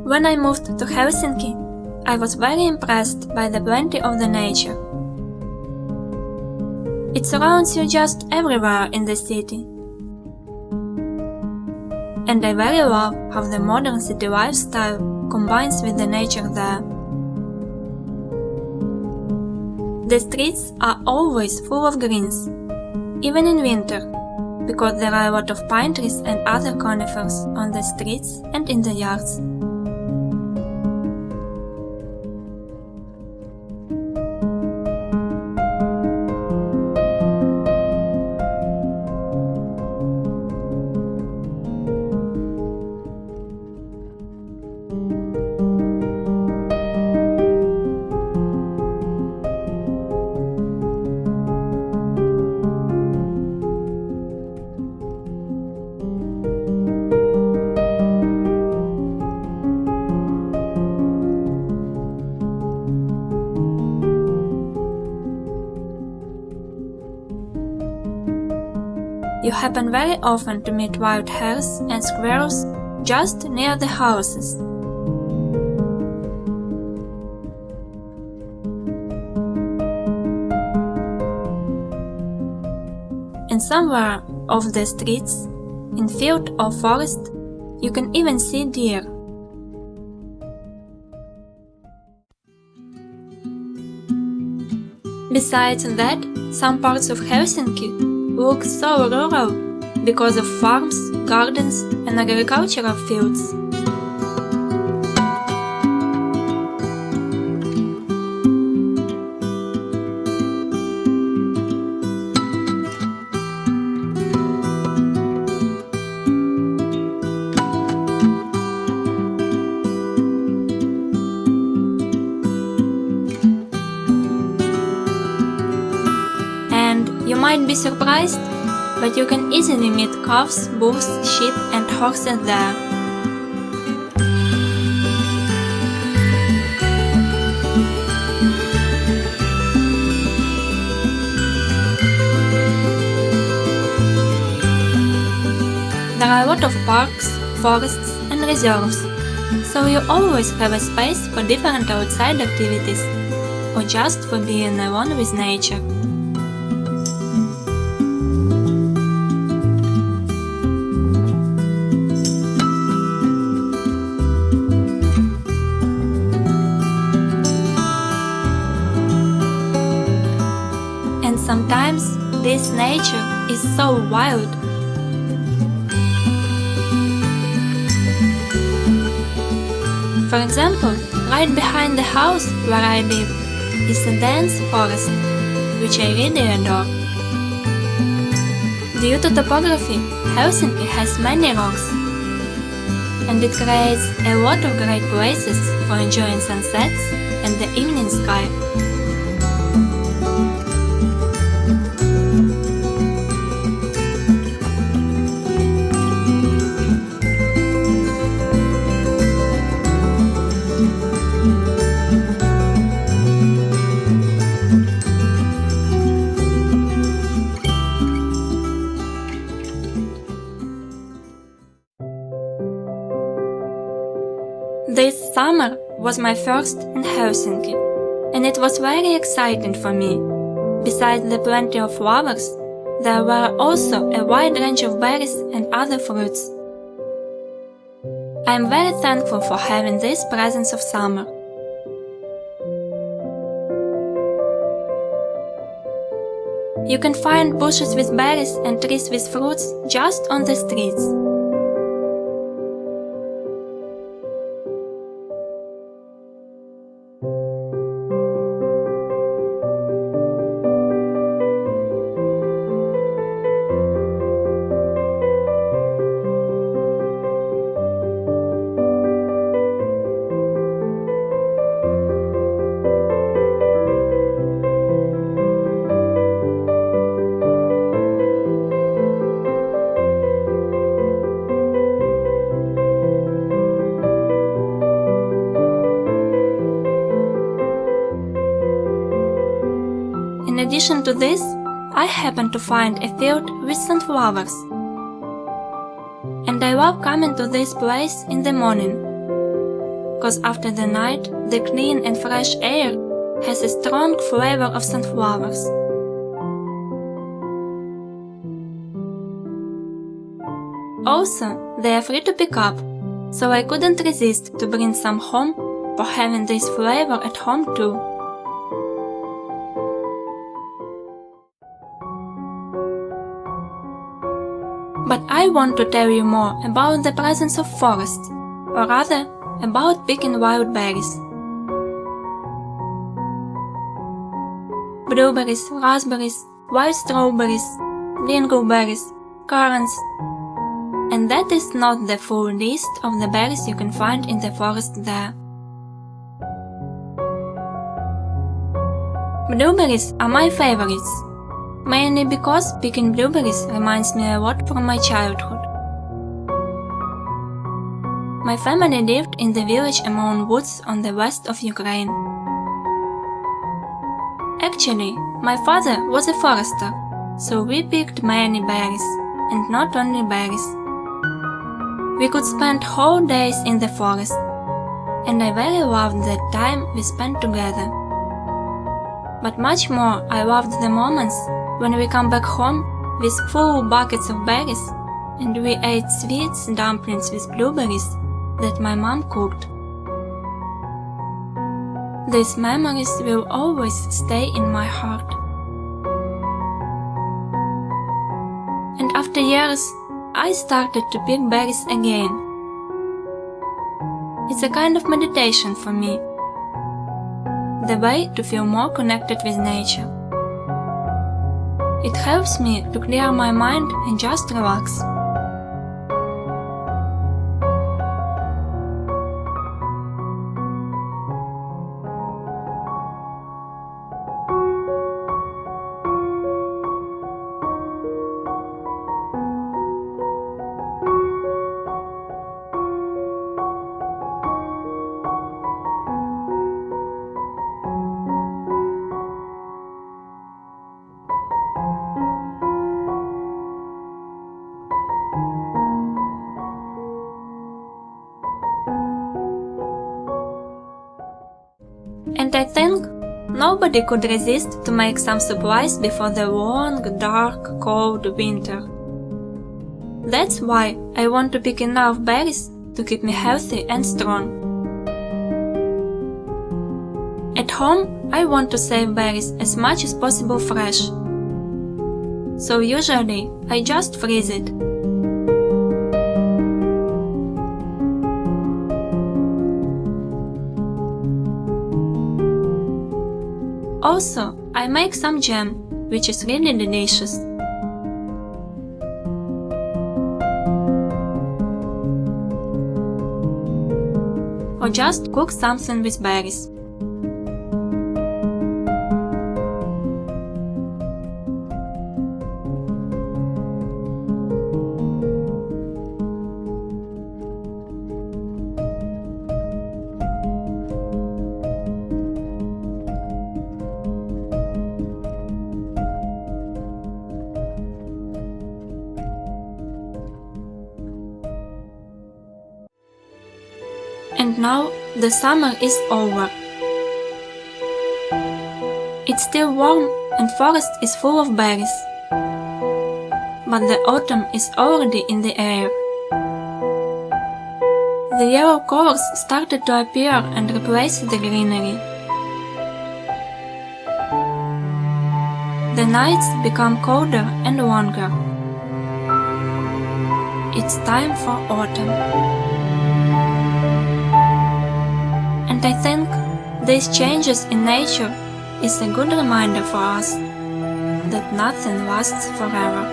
When I moved to Helsinki, I was very impressed by the plenty of the nature. It surrounds you just everywhere in the city. And I very love how the modern city lifestyle combines with the nature there. The streets are always full of greens, even in winter, because there are a lot of pine trees and other conifers on the streets and in the yards. You happen very often to meet wild hares and squirrels just near the houses. And somewhere off the streets, in field or forest, you can even see deer. Besides that, some parts of Helsinki look so rural because of farms, gardens and agricultural fields. You might be surprised, but you can easily meet calves, bulls, sheep and horses there. There are a lot of parks, forests and reserves, so you always have a space for different outside activities, or just for being alone with nature. Sometimes this nature is so wild. For example, right behind the house where I live is a dense forest, which I really adore. Due to topography, Helsinki has many rocks, and it creates a lot of great places for enjoying sunsets and the evening sky. This summer was my first in Helsinki, and it was very exciting for me. Besides the plenty of flowers, there were also a wide range of berries and other fruits. I am very thankful for having this presence of summer. You can find bushes with berries and trees with fruits just on the streets. In addition to this, I happened to find a field with sunflowers. And I love coming to this place in the morning. because after the night, the clean and fresh air has a strong flavor of sunflowers. Also, they are free to pick up, so I couldn't resist to bring some home for having this flavor at home too. But I want to tell you more about the presence of forests, or rather, about picking wild berries. Blueberries, raspberries, wild strawberries, dingleberries, currants. And that is not the full list of the berries you can find in the forest there. Blueberries are my favorites, mainly because picking blueberries reminds me a lot from my childhood. My family lived in the village among woods on the west of Ukraine. Actually, my father was a forester, so we picked many berries, and not only berries. We could spend whole days in the forest, and I very loved the time we spent together. But much more I loved the moments when we come back home with full buckets of berries and we ate sweets dumplings with blueberries that my mom cooked. These memories will always stay in my heart. And after years, I started to pick berries again. It's a kind of meditation for me, the way to feel more connected with nature. It helps me to clear my mind and just relax. And I think nobody could resist to make some supplies before the long, dark, cold winter. That's why I want to pick enough berries to keep me healthy and strong. At home, I want to save berries as much as possible fresh. So usually, I just freeze it. Also, I make some jam, which is really delicious. Or just cook something with berries. And now the summer is over. It's still warm and forest is full of berries. But the autumn is already in the air. The yellow colors started to appear and replace the greenery. The nights become colder and longer. It's time for autumn. And I think these changes in nature is a good reminder for us that nothing lasts forever.